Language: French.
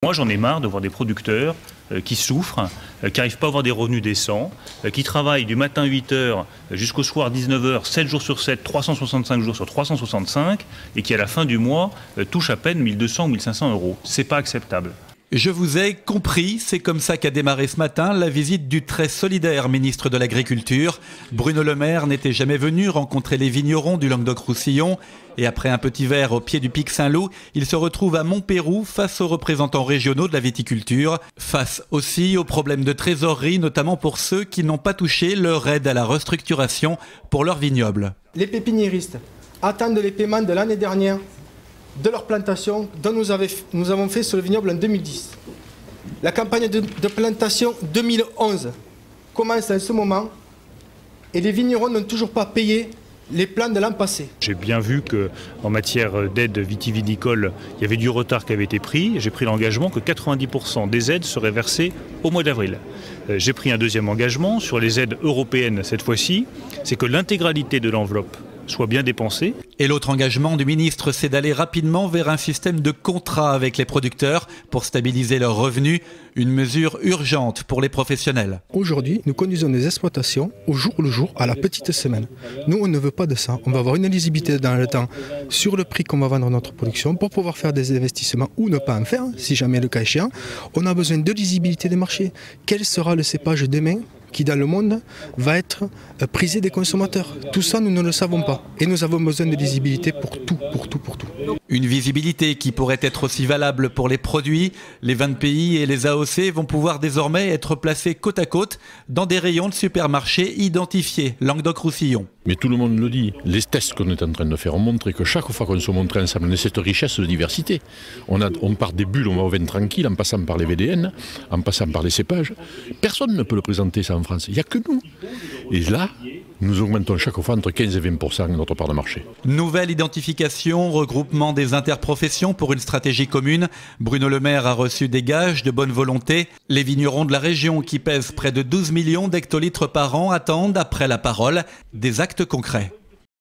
Moi, j'en ai marre de voir des producteurs qui souffrent, qui n'arrivent pas à avoir des revenus décents, qui travaillent du matin 8h jusqu'au soir 19h, 7 jours sur 7, 365 jours sur 365, et qui à la fin du mois touchent à peine 1200 ou 1500 euros. C'est pas acceptable. Je vous ai compris, c'est comme ça qu'a démarré ce matin la visite du très solidaire ministre de l'Agriculture. Bruno Le Maire n'était jamais venu rencontrer les vignerons du Languedoc-Roussillon. Et après un petit verre au pied du pic Saint-Loup, il se retrouve à Montpérou face aux représentants régionaux de la viticulture. Face aussi aux problèmes de trésorerie, notamment pour ceux qui n'ont pas touché leur aide à la restructuration pour leur vignoble. Les pépiniéristes attendent les paiements de l'année dernière de leur plantation dont nous avons fait sur le vignoble en 2010. La campagne de plantation 2011 commence en ce moment et les vignerons n'ont toujours pas payé les plans de l'an passé. J'ai bien vu qu'en matière d'aide vitivinicole, il y avait du retard qui avait été pris. J'ai pris l'engagement que 90% des aides seraient versées au mois d'avril. J'ai pris un deuxième engagement sur les aides européennes cette fois-ci, c'est que l'intégralité de l'enveloppe soit bien dépensée. Et l'autre engagement du ministre, c'est d'aller rapidement vers un système de contrat avec les producteurs pour stabiliser leurs revenus, une mesure urgente pour les professionnels. Aujourd'hui, nous conduisons des exploitations au jour le jour, à la petite semaine. Nous, on ne veut pas de ça. On va avoir une lisibilité dans le temps sur le prix qu'on va vendre notre production pour pouvoir faire des investissements ou ne pas en faire, si jamais le cas échéant. On a besoin de lisibilité des marchés. Quel sera le cépage demain qui dans le monde va être prisé des consommateurs? Tout ça, nous ne le savons pas. Et nous avons besoin de lisibilité pour tout. Une visibilité qui pourrait être aussi valable pour les produits. Les 20 pays et les AOC vont pouvoir désormais être placés côte à côte dans des rayons de supermarchés identifiés, Languedoc-Roussillon. Mais tout le monde le dit, les tests qu'on est en train de faire ont montré que chaque fois qu'on se montre ensemble de cette richesse de diversité, on part des bulles, on va au vin tranquille, en passant par les VDN, en passant par les cépages. Personne ne peut le présenter ça en France, il n'y a que nous. Et là, nous augmentons chaque fois entre 15 et 20% notre part de marché. Nouvelle identification, regroupement des interprofessions pour une stratégie commune. Bruno Le Maire a reçu des gages de bonne volonté. Les vignerons de la région, qui pèsent près de 12 millions d'hectolitres par an, attendent, après la parole, des actes concrets.